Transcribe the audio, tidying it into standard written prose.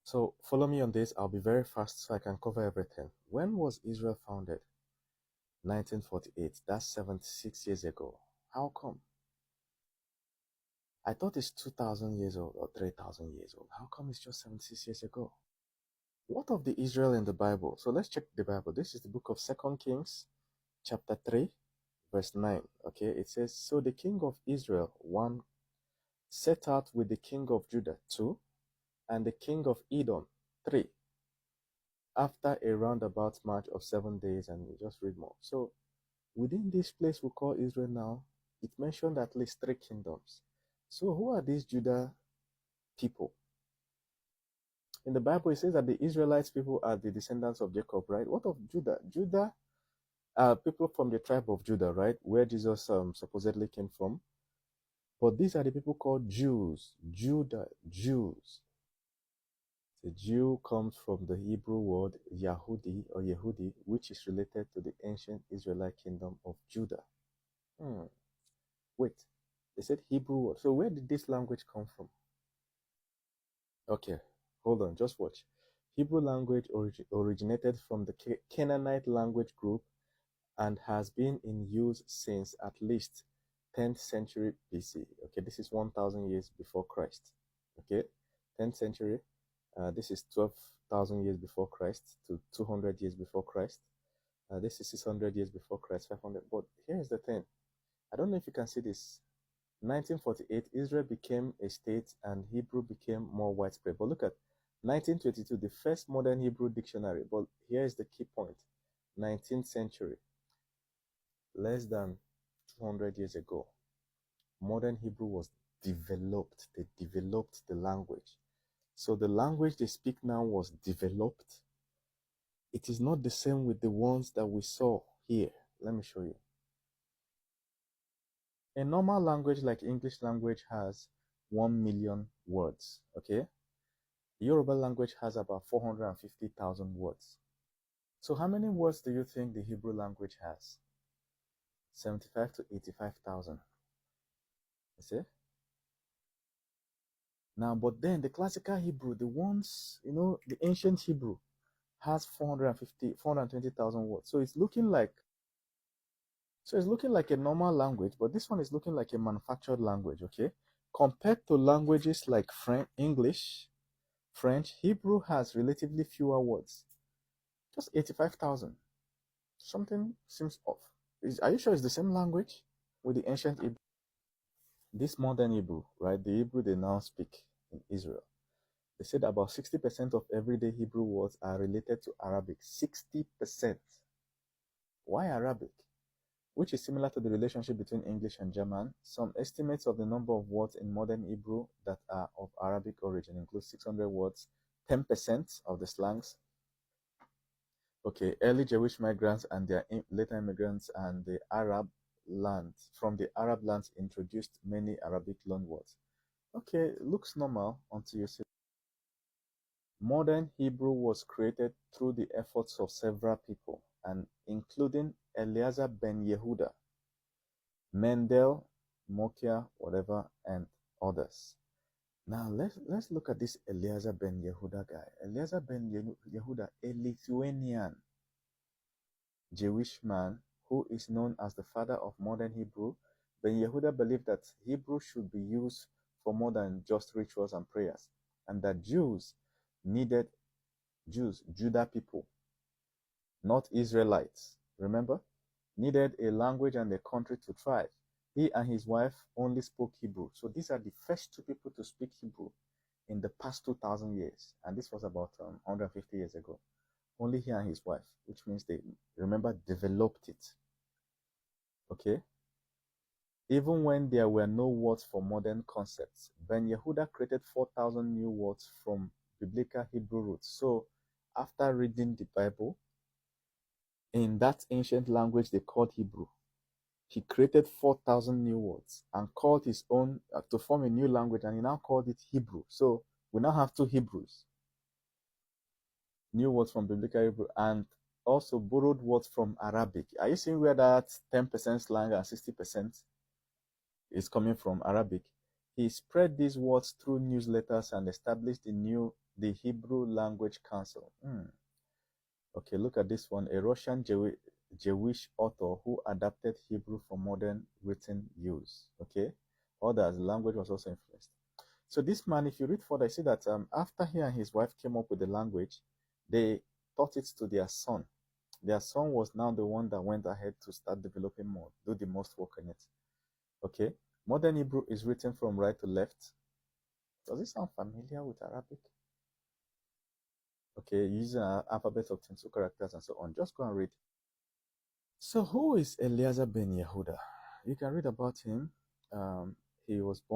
So follow me on this. I'll be very fast so I can cover everything. When was Israel founded? 1948. That's 76 years ago. How come? I thought it's 2,000 years old or 3,000 years old. How come it's just 76 years ago? What of the Israel in the Bible? So let's check the Bible. This is the book of 2 Kings, chapter 3, verse 9. Okay, it says, so the king of Israel, 1, set out with the king of Judah, 2, and the king of Edom, 3, after a roundabout march of 7 days, and you just read more. So within this place we call Israel now, it mentioned at least 3 kingdoms. So who are these Judah people? In the Bible, it says that the Israelites people are the descendants of Jacob, right? What of Judah? Judah are people from the tribe of Judah, right? Where Jesus supposedly came from. But these are the people called Jews. Judah, Jews. The Jew comes from the Hebrew word Yahudi or Yehudi, which is related to the ancient Israelite kingdom of Judah. Wait, they said Hebrew word. So where did this language come from? Okay, hold on, just watch. Hebrew language originated from the Canaanite language group and has been in use since at least 10th century BC. Okay, this is 1,000 years before Christ. Okay, 10th century. This is 12,000 years before Christ to 200 years before Christ. This is 600 years before Christ, 500. But here's the thing. I don't know if you can see this. 1948, Israel became a state and Hebrew became more widespread. But look at 1922, the first modern Hebrew dictionary. But here is the key point. 19th century, less than 200 years ago, modern Hebrew was developed. They developed the language. So the language they speak now was developed. It is not the same with the ones that we saw here. Let me show you. A normal language like English language has 1 million words, okay? Yoruba language has about 450,000 words. So how many words do you think the Hebrew language has? 75 to 85,000. You see? Now, but then the classical Hebrew, the ones, the ancient Hebrew has 420,000 words. So it's looking like a normal language, but this one is looking like a manufactured language, okay? Compared to languages like English, French, Hebrew has relatively fewer words. Just 85,000. Something seems off. Are you sure it's the same language with the ancient Hebrew? This modern Hebrew, right? The Hebrew they now speak in Israel. They said about 60% of everyday Hebrew words are related to Arabic. 60%. Why Arabic? Which is similar to the relationship between English and German. Some estimates of the number of words in modern Hebrew that are of Arabic origin include 600 words, 10% of the slangs. Okay, early Jewish migrants and their later immigrants and the Arab lands, from the Arab lands introduced many Arabic loanwords. Okay, looks normal until you see. Modern Hebrew was created through the efforts of several people, and including Eliezer ben Yehuda, Mendel, Mokia, whatever, and others. Now let's look at this Eliezer ben Yehuda guy. Eliezer ben Yehuda, a Lithuanian Jewish man who is known as the father of modern Hebrew. Ben Yehuda believed that Hebrew should be used for more than just rituals and prayers, and that Judah people, not Israelites, remember, needed a language and a country to thrive. He and his wife only spoke Hebrew. So these are the first two people to speak Hebrew in the past 2,000 years. And this was about 150 years ago. Only he and his wife, which means they, remember, developed it. Okay? Even when there were no words for modern concepts, Ben Yehuda created 4,000 new words from biblical Hebrew roots. So after reading the Bible, in that ancient language they called Hebrew, he created 4,000 new words and called his own to form a new language, and he now called it Hebrew. So we now have two Hebrews. New words from biblical Hebrew and also borrowed words from Arabic. Are you seeing where that 10% slang and 60% is coming from Arabic? He spread these words through newsletters and established the new the Hebrew Language Council. Okay, look at this one. A Russian Jewish author who adapted Hebrew for modern written use. Okay, others, language was also influenced. So this man, if you read further, you see that after he and his wife came up with the language, they taught it to their son. Their son was now the one that went ahead to start developing more, do the most work in it. Okay, modern Hebrew is written from right to left. Does it sound familiar with Arabic? Okay, using an alphabet of 22 characters and so on. Just go and read. So who is Eliezer ben Yehuda? You can read about him. He was born